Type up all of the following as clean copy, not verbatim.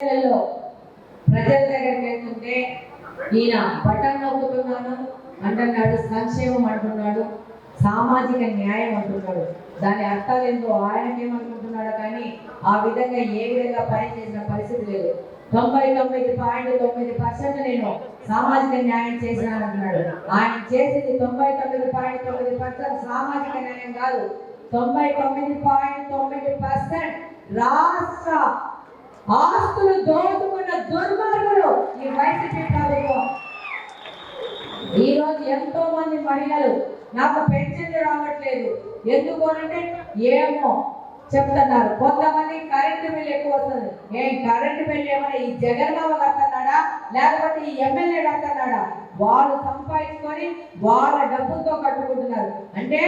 ప్రజల దగ్గరికి వెళ్తుంటే ఈయన బటన్ నవ్వుతున్నాను అంటున్నాడు, సంక్షేమం అంటున్నాడు, సామాజిక న్యాయం అంటున్నాడు. దాని అర్థాలు ఏందో ఆయనకేమనుకుంటున్నాడు, కానీ ఆ విధంగా ఏ విధంగా పనిచేసిన పరిస్థితి లేదు. 99.9% నేను సామాజిక న్యాయం చేసినానంటున్నాడు. ఆయన చేసింది 99.9% సామాజిక న్యాయం కాదు, 99.9% రాష్ట్ర ఆస్తులు దోచుకున్న దుర్మార్గులు ఈ వైసీపీ ప్రభుత్వం. ఈరోజు ఎంతో మంది మహిళలు నాకు పెన్షన్లు రావట్లేదు ఎందుకు అంటే ఏమో చెప్తున్నారు. కొంతమంది కరెంటు బిల్లు ఎక్కువ వస్తుంది. ఏం కరెంటు బిల్లు ఏమైనా ఈ జగన్మామ కడుతున్నాడా లేకపోతే ఈ ఎమ్మెల్యే కడుతున్నాడా? వాళ్ళు సంపాదించుకొని వాళ్ళ డబ్బులతో కట్టుకుంటున్నారు. అంటే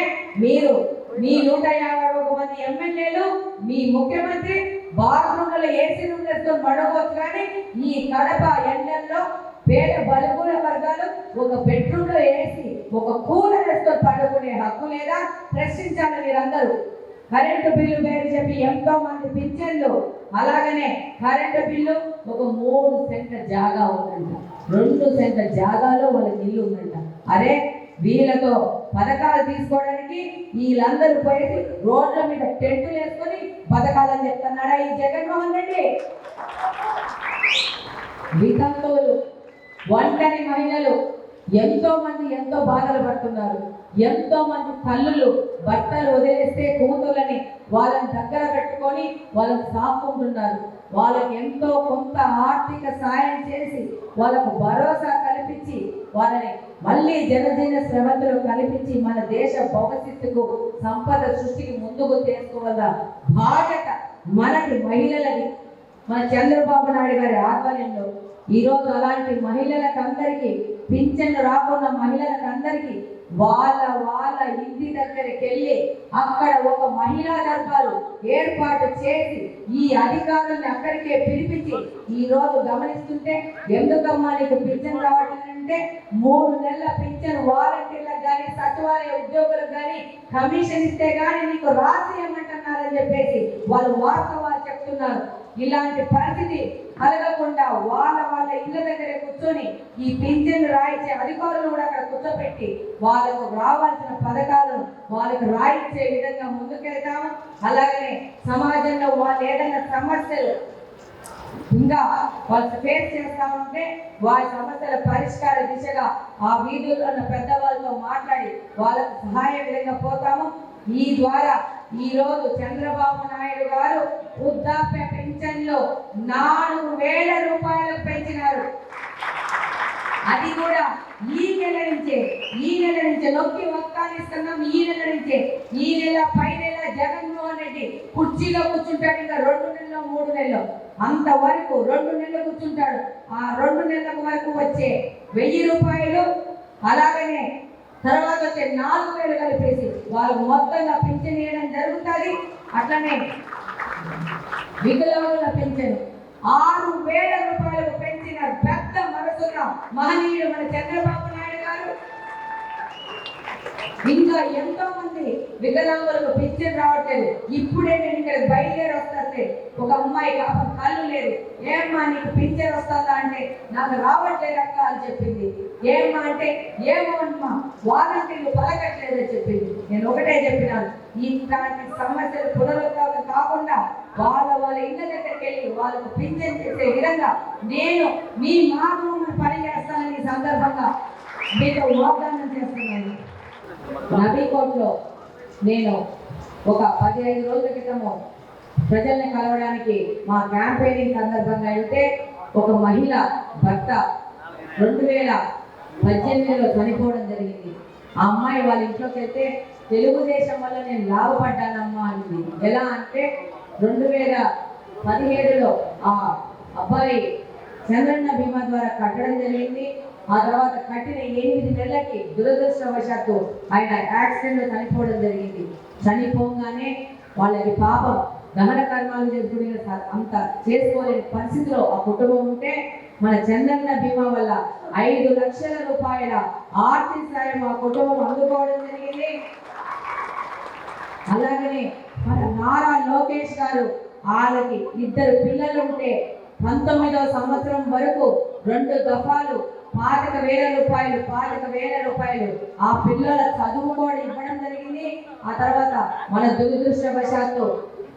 మీరు మీ 151 మంది ఎమ్మెల్యేలు, మీ ముఖ్యమంత్రి బాత్రూంలో ఏసీ రూమ్ వేసుకొని పడుకోవచ్చు, కానీ ఈ కడప ఎండల్లో పేద బలపూల వర్గాలు ఒక బెడ్రూమ్ లో ఏసీ ఒక కూలర్ వేసుకొని పడుకునే హక్కు లేదా? ప్రశ్నించాలి మీరందరూ. కరెంటు బిల్లు పేరు చెప్పి ఎంతో మంది పింఛన్లు, అలాగనే కరెంటు బిల్లు ఒక 3 సెంట్ల జాగా ఉందంట, 2 సెంట్ల జాగాలో వాళ్ళకి ఇల్లు ఉందంట. అరే వీళ్ళతో పథకాలు తీసుకోవడానికి వీళ్ళందరూ పోయి రోడ్ల మీద టెంటులు వేసుకొని పథకాలని చెప్తున్నాడా ఈ జగన్మోహన్ రెడ్డి? వితంతువులు, ఒంటరి మహిళలు ఎంతో మంది ఎంతో బాధలు పడుతున్నారు. ఎంతో మంది తల్లులు భర్తలు వదిలేస్తే కూతులని వాళ్ళని దగ్గర పెట్టుకొని వాళ్ళని సాపుకుంటున్నారు. వాళ్ళకి ఎంతో కొంత ఆర్థిక సాయం చేసి వాళ్ళకు భరోసా కల్పించి వాళ్ళని మళ్ళీ జనజీవన శ్రవంతులు కల్పించి మన దేశ భవిష్యత్తుకు సంపద సృష్టికి ముందుకు తీసుకోవాల బాధ్యత మనకి మహిళలకి. మన చంద్రబాబు నాయుడు గారి ఆధ్వర్యంలో ఈరోజు అలాంటి మహిళలకందరికీ పింఛన్లు రాకున్న మహిళలకందరికీ వాళ్ళ ఇంటి దగ్గరికి వెళ్ళి అక్కడ ఒక మహిళా దర్బారు ఏర్పాటు చేసి ఈ అధికారులను అక్కడికే పిలిపించి ఈ రోజు గమనిస్తుంటే ఎందుకమ్మా నీకు పింఛన్ రావట్లేదంటే 3 నెలల పింఛన్ వాలంటీర్లకు కానీ సచివాలయ ఉద్యోగులకు కానీ కమిషన్ ఇస్తే కానీ నీకు రాసి ఏమంటున్నారని చెప్పేసి వాళ్ళు వాస్తవాలు చెప్తున్నారు. ఇలాంటి పరిస్థితి కలగకుండా వాళ్ళ ఇళ్ళ దగ్గర కూర్చొని ఈ పింఛన్లు రాయించే అధికారులు కూడా అక్కడ కూర్చోబెట్టి వాళ్ళకు రావాల్సిన పథకాలను వాళ్ళకు రాయించే విధంగా ముందుకెళ్తాము. అలాగనే సమాజంలో వాళ్ళు ఏదైనా సమస్యలు ఇంకా వాళ్ళు ఫేస్ చేస్తా ఉంటే వారి సమస్యల పరిష్కార దిశగా ఆ వీధుల్లో ఉన్న పెద్దవాళ్ళతో మాట్లాడి వాళ్ళకు సహాయ విధంగా పోతాము. ఈ ద్వారా ఈ రోజు చంద్రబాబు నాయుడు గారు వృద్ధాప్య పింఛన్లు 4,000 రూపాయలు పెంచినారు. అది కూడా ఈ నెల నుంచే నొక్కి ఒక్కానిస్తున్నాం. ఈ నెల నుంచే, ఈ నెల పై నెల జగన్మోహన్ రెడ్డి కుర్చీలో కూర్చుంటాడు. ఇంకా 2 నెలలు 3 నెలలు అంతవరకు 2 నెలలు కూర్చుంటాడు. ఆ 2 నెలల వరకు వచ్చే 1,000 రూపాయలు అలాగనే తర్వాత వచ్చే 4,000 కలిపేసి వాళ్ళకు మొత్తంగా పింఛన్ ఇవ్వడం జరుగుతుంది. అట్లనే వికలాంగుల పింఛను 6,000 రూపాయలకు పెంచిన పెద్ద మనసున్న మహనీయుడు మన చంద్రబాబు నాయుడు గారు. ఇంకా ఎంతో మంది వికలాంగులకు పింఛన్ రావట్లేదు. ఇప్పుడే నేను ఇక్కడ బయలుదేరి వస్తే ఒక అమ్మాయి కళ్ళు లేదు, ఏమ్మా నీకు పింఛన్ వస్తుందా అంటే నాకు రావట్లేదు అక్క అని చెప్పింది. ఏమ్మా అంటే ఏమో అమ్మా వాలంటీర్లు పలకట్లేదని చెప్పింది. నేను ఒకటే చెప్పినాను, ఇట్లాంటి సమస్యలు పునరుద్ధరణ కాకుండా వాళ్ళ ఇళ్ళ దగ్గరికి వెళ్ళి వాళ్ళకు పింఛన్ చేసే విధంగా నేను మీ మార్గంలో పని చేస్తానని ఈ సందర్భంగా మీకు వాగ్దానం చేస్తున్నాను. నవీకోట్లో నేను ఒక 15 రోజుల క్రితము ప్రజల్ని కలవడానికి మా క్యాంపెయినింగ్ సందర్భంగా వెళ్తే ఒక మహిళ భర్త 2018లో చనిపోవడం జరిగింది. ఆ అమ్మాయి వాళ్ళ ఇంట్లోకి వెళ్తే తెలుగుదేశం వల్ల నేను లాభపడ్డానమ్మా అంది. ఎలా అంటే 2017లో ఆ అబ్బాయి చంద్రన్న బీమా ద్వారా కట్టడం జరిగింది. ఆ తర్వాత కట్టిన 8 నెలలకి దురదృష్టవశాత్తు ఆయన యాక్సిడెంట్లో చనిపోవడం జరిగింది. చనిపోగానే వాళ్ళకి పాపం దహన కర్మాలు చేసుకునే అంత చేసుకోలేని పరిస్థితిలో ఆ కుటుంబం ఉంటే మన చంద్రన్న బీమా వల్ల 5 లక్షల రూపాయల ఆర్థిక సాయం ఆ కుటుంబం అందుకోవడం జరిగింది. అలాగనే మన నారా లోకేష్ గారు వాళ్ళకి 2 పిల్లలు ఉంటే 19వ సంవత్సరం వరకు 2 దఫాలు 25,000 రూపాయలు ఆ పిల్లల చదువు కూడా ఇవ్వడం జరిగింది. ఆ తర్వాత మన దురదృష్టవశాత్తు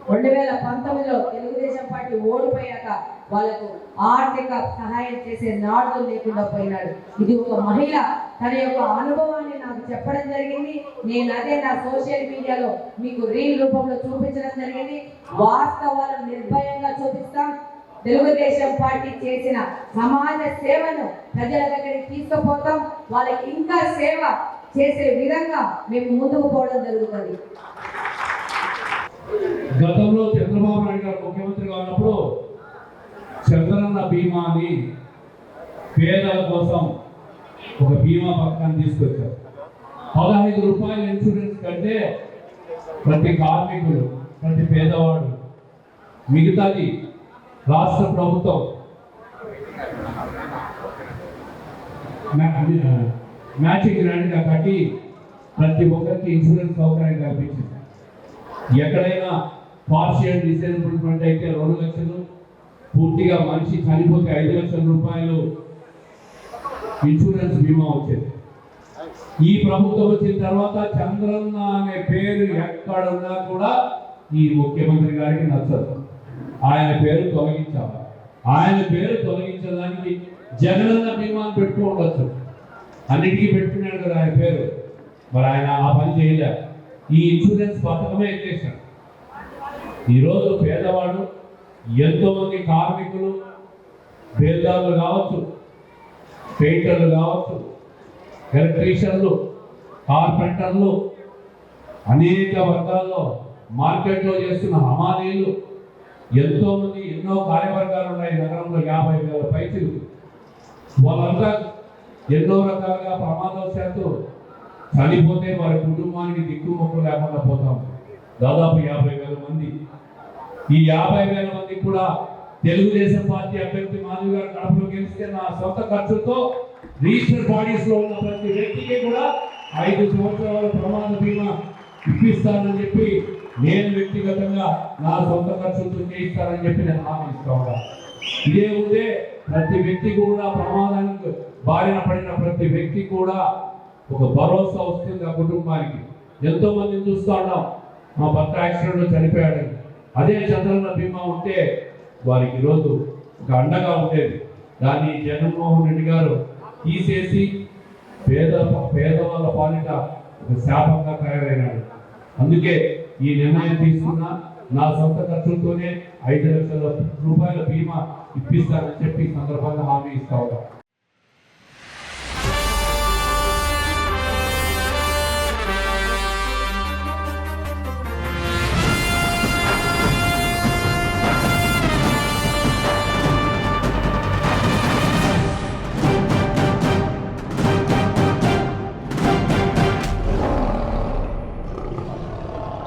2019లో తెలుగుదేశం పార్టీ ఓడిపోయాక వాళ్ళకు ఆర్థిక సహాయం చేసే నాడు లేకుండా పోయినాడు. ఇది ఒక మహిళ తన యొక్క అనుభవాన్ని నాకు చెప్పడం జరిగింది. నేను అదే నా సోషల్ మీడియాలో మీకు రీల్ రూపంలో చూపించడం జరిగింది. వాస్తవాలు నిర్భయంగా చూపిస్తాం. తెలుగుదేశం పార్టీ చేసిన సమాజ సేవను ప్రజల దగ్గరికి తీసుకుపోతాం. వాళ్ళకి ఇంకా సేవ చేసే విధంగా మేము ముందుకు పోవడం జరుగుతుంది. గతంలో చంద్రబాబు నాయుడు గారు ముఖ్యమంత్రిగా ఉన్నప్పుడు చంద్రన్న బీమా అని పేదల కోసం ఒక బీమా పథకాన్ని తీసుకొచ్చారు. 15 రూపాయల ఇన్సూరెన్స్ కంటే ప్రతి కార్మికులు, ప్రతి పేదవాడు, మిగతాది రాష్ట్ర ప్రభుత్వం మ్యాచింగ్ గ్రాంట్గా కట్టి ప్రతి ఒక్కరికి ఇన్సూరెన్స్ సౌకర్యం కల్పించింది. ఎక్కడైనా పార్షియల్ డిసేబుల్మెంట్ అయితే 2 లక్షలు, పూర్తిగా మనిషి చనిపోతే 5 లక్షల రూపాయలు ఇన్సూరెన్స్ బీమా వచ్చేది. ఈ ప్రభుత్వం వచ్చిన తర్వాత చంద్రన్న అనే పేరు ఎక్కడున్నా కూడా ఈ ముఖ్యమంత్రి గారికి నచ్చదు. ఆయన పేరు తొలగించాలి. ఆయన పేరు తొలగించడానికి జగనన్న బీమా పెట్టుకోవచ్చు. అన్నిటికీ పెట్టుకున్నాడు కదా ఆయన పేరు. మరి ఆయన ఆ పని చేయలేదు. ఈ ఇన్సూరెన్స్ పథకమే ఎత్తేసాడు. ఈరోజు పేదవాడు, ఎంతోమంది కార్మికులు, బేల్దారులు కావచ్చు, పెయింటర్లు కావచ్చు, ఎలక్ట్రీషియన్లు, కార్పెంటర్లు, అనేక వర్గాల్లో మార్కెట్లో చేస్తున్న హమాలీలు, ఎంతోమంది, ఎన్నో కార్యవర్గాలు ఉన్నాయి నగరంలో. 50,000 పైసలు. వాళ్ళంతా ఎన్నో రకాలుగా ప్రమాదవశాత్తు చనిపోతే వారి కుటుంబానికి దిక్కుమొక్కు లేకుండా పోతాం. దాదాపు 50,000 మంది. ఈ 50,000 మందికి కూడా తెలుగుదేశం పార్టీ అభ్యర్థి మాధవి గారు కడపలో గెలిస్తే నా సొంత ఖర్చుతో రిజిస్టర్ బాడీస్ లో ఉన్న ప్రతి వ్యక్తికి కూడా 5 సంవత్సరాల ప్రమాద బీమా ఇప్పిస్తానని చెప్పి నేను వ్యక్తిగతంగా నా సొంత ఖర్చులతో చేయిస్తానని చెప్పి నేను హామీ ఇస్తా. ఇదే ఉంటే ప్రతి వ్యక్తి కూడా ప్రమాదానికి బారిన పడిన ప్రతి వ్యక్తి కూడా ఒక భరోసా వస్తుంది ఆ కుటుంబానికి. ఎంతో మందిని చూస్తూ ఉన్నాం, మా భర్త యాక్సిడెంట్లో చనిపోయాడని. అదే చంద్రన్న బీమా ఉంటే వారికి ఈరోజు ఒక అండగా ఉండేది. దాన్ని జగన్మోహన్ రెడ్డి గారు తీసేసి పేదవాళ్ళ పాలిట ఒక శాపంగా తయారైనాడు. అందుకే ఈ నిర్ణయం తీసుకున్నా. నా సొంత ఖర్చులతోనే 5 లక్షల రూపాయల బీమా ఇప్పిస్తానని చెప్పి సందర్భంగా హామీ ఇస్తా ఉంటాం.